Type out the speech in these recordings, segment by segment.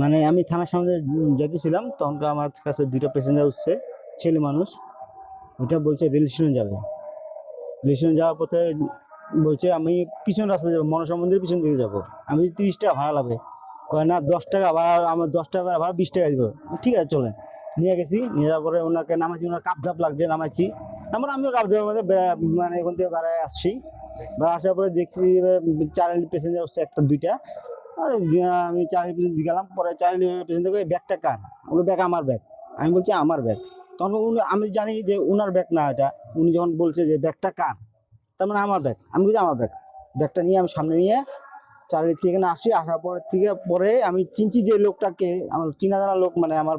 মানে আমি থানার সামনে যেতেছিলাম, তখন আমার কাছে 2টা প্যাসেঞ্জার উঠছে, ছেলে মানুষ। ওইটা বলছে রেল স্টেশনে যাবে। রেল স্টেশনে যাওয়ার পথে বলছে আমি পিছন রাস্তা যাবো, মনসা মন্দিরের পিছন দিকে যাবো। আমি 30 টাকা ভাড়া লাগবে। কয় না 10 টাকা ভাড়া, আমার 10 টাকা ভাড়া 20 টাকা দিব। ঠিক আছে চলেন। নিয়ে গেছি, নিয়ে যাওয়ার পরে ওনাকে নামাইছি, ওনার কাপঝাপ লাগছে, নামাইছি। তারপরে আমিও কাপঝাপের মধ্যে মানে ওখান থেকে বেড়ায় আসছি। বেড়া আসার পরে দেখছি 4 প্যাসেঞ্জার হচ্ছে, 1-2টা। আর আমি 4 পেছনে গেলাম, পরে 4 পেছন থেকে ব্যাগটা কার? ওই ব্যাগ আমার ব্যাগ। আমি বলছি আমার ব্যাগ। তখন আমি জানি যে ওনার ব্যাগ না এটা। উনি যখন বলছে যে ব্যাগটা কার, তার মানে আমার ব্যাগ। আমি বলছি আমার ব্যাগ। ব্যাগটা নিয়ে আমি সামনে নিয়ে চারিদিক থেকে এখানে আসি। আসার পরে আমি চিনছি যে লোকটাকে, আমার চিনা জানা লোক, মানে আমার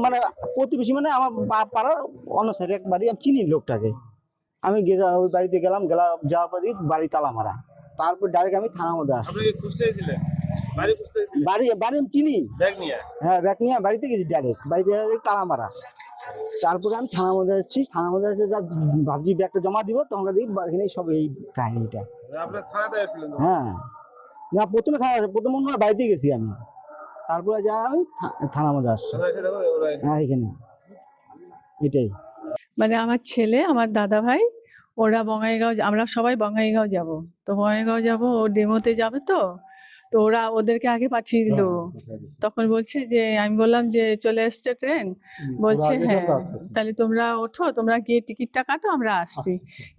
মানে প্রতিবেশী, মানে আমার পাড়ার অন্য সাইডে এক বাড়ি, আমি চিনি লোকটাকে। আমি ওই বাড়িতে গেলাম, যাওয়ার পর বাড়ি তালা মারা। তারপর ডাইরেক্ট আমি থানার মধ্যে আসি। বাড়ি বাড়ি আমি চিনি, হ্যাঁ ব্যাগ নিয়ে বাড়িতে গেছি, ডাইরেক্ট বাড়িতে তালা মারা। তারপরে আমি থানার মধ্যে এসেছি। থানার মধ্যে এসে ভাবছি ব্যাগটা জমা দিব, তখন দেখি এখানে সব এই কাহিনীটা। হ্যাঁ না, প্রথমে অন্য বাড়িতে গেছি আমি, তারপরে যা আমি থানার মধ্যে আসছি। হ্যাঁ এখানে এটাই। মানে আমার ছেলে, আমার দাদা ভাই, ওরা বঙ্গাইগাঁও, আমরা সবাই বঙ্গাইগাঁও যাব। তো বঙ্গাইগাঁও যাব, ও ডেমোতে যাবে। তো ওরা ওদেরকে আগে পাঠিয়ে দিল। তখন বলছে যে, আমি বললাম যে চলে এসছে ট্রেন। বলছে হ্যাঁ, তাহলে তোমরা ওঠো, তোমরা গিয়ে টিকিটটা কাটো, আমরা আসছি।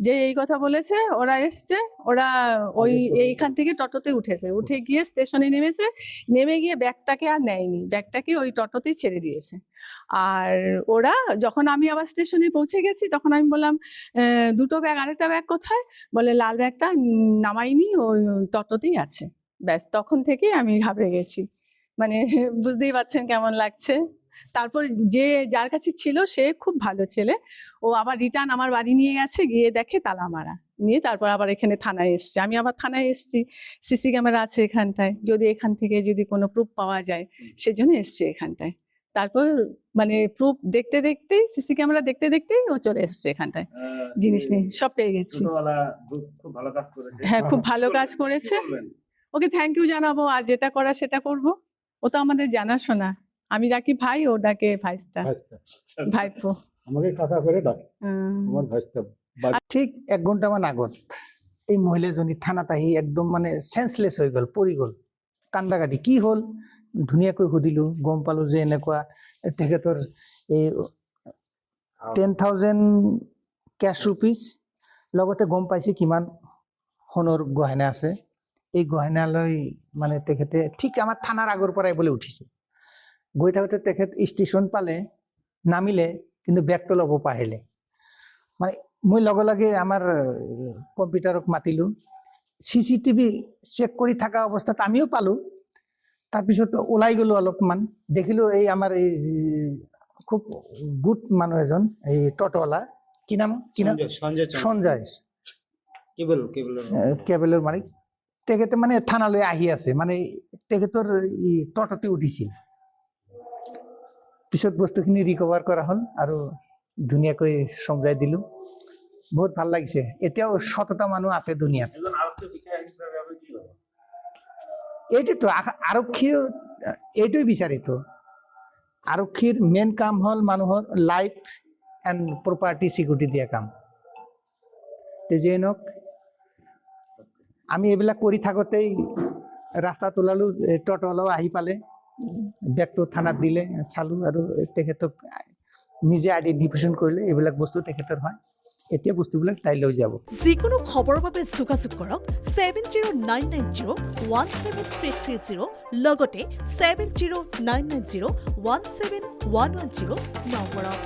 যে এই কথা বলেছে, ওরা এসছে। ওরা এইখান থেকে টোটোতে উঠেছে, উঠে গিয়ে স্টেশনে নেমেছে। নেমে গিয়ে ব্যাগটাকে আর নেয়নি, ব্যাগটাকে ওই টোটোতেই ছেড়ে দিয়েছে। আর ওরা যখন আমি আবার স্টেশনে পৌঁছে গেছি, তখন আমি বললাম দুটো ব্যাগ, আরেকটা ব্যাগ কোথায়? বলে লাল ব্যাগটা নামাইনি, ওই টোটোতেই আছে। ব্যাস, তখন থেকে আমি ঘাবড়ে গেছি। মানে বুঝতেই পারছেন কেমন লাগছে। তারপর যার কাছে ছিল সে খুব ভালো ছেলে, ও আবার রিটার্ন আমার বাড়ি নিয়ে গেছে, গিয়ে দেখে তালা মারা। নিয়ে তারপর আবার এখানে থানায় এসছে। আমি আবার থানায় এসছি, সিসি ক্যামেরা আছে এখানটায়, যদি এখান থেকে যদি কোনো প্রুফ পাওয়া যায়, সেজন্য এসছে এখানটায়। তারপর মানে প্রুফ দেখতে দেখতেই, সিসি ক্যামেরা দেখতে দেখতেই ও চলে এসছে এখানটায়, জিনিস নিয়ে সব পেয়ে গেছি। হ্যাঁ, খুব ভালো কাজ করেছে। ওকে থ্যাংক ইউ জানাবো, আর যেটা করা সেটা করব। ও তো আমাদের জানাশোনা। আমি ডাকি ভাই, ও ডাকে ভাইস্তা, ভাইপো। আমাকে কাকা করে ডাকে, আমার ভাইস্তা। ঠিক 1 ঘণ্টামান আগত এই মহিলাজনী থানাত আহি একদম মানে সেন্সলেছ হৈ গ'ল, পৰি গ'ল। কান্দাকাটি কি হ'ল ধুনীয়াকৈ সুধিলো, গম পালো যে এনেকুৱা তেখেতৰ এই 10,000 কেশ ৰুপিজ, লগতে গম পাইছে কিমান সোণৰ গহনা আছে। এই গহনালৈ মানে তেখেতে ঠিক আমাৰ থানাৰ আগৰ পৰাই বোলে উঠিছে। গৈ থাকোঁতে তেখেত ষ্টেচন পালে, নামিলে, কিন্তু বেগটো ল'ব পাহৰিলে। মানে মই লগে লগে আমাৰ কম্পিউটাৰক মাতিলোঁ। CCTV চেক কৰি থকা অৱস্থাত আমিও পালোঁ। তাৰপিছত ওলাই গ'লোঁ, অলপমান দেখিলোঁ এই আমাৰ এই খুব গুড মানুহ এজন, এই টটোৱালা, কি নাম সঞ্জয়, কেবলৰ মালিক। তেখেতে মানে থানালৈ আহি আছে, মানে তেখেতৰ টটোতে উঠিছিল। পিছত বস্তুখিনি ৰিকভাৰ কৰা হ'ল আৰু ধুনীয়াকৈ সমজাই দিলোঁ। বহুত ভাল লাগিছে। এতিয়াও সততা মানুহ আছে দুনিয়াত। এইটোতো আৰক্ষীও এইটোৱে বিচাৰিতো। আৰক্ষীৰ মেইন কাম হ'ল মানুহৰ লাইফ এণ্ড প্ৰপাৰ্টি চিকিউৰিটি দিয়া কাম। যিয়ে নহওক, আমি এইবিলাক কৰি থাকোঁতেই ৰাস্তাত ওলালোঁ, টটোৱালাও আহি পালে, বেগটো থানাত দিলে, চালোঁ আৰু তেখেতক নিজে আইডেণ্টিফিকেশ্যন কৰিলে এইবিলাক বস্তু তেখেতৰ হয়। এতিয়া বস্তুবিলাক তাই লৈ যাব। যিকোনো খবৰৰ বাবে যোগাযোগ কৰক 7099017330, লগতে 7099017110 নম্বৰত।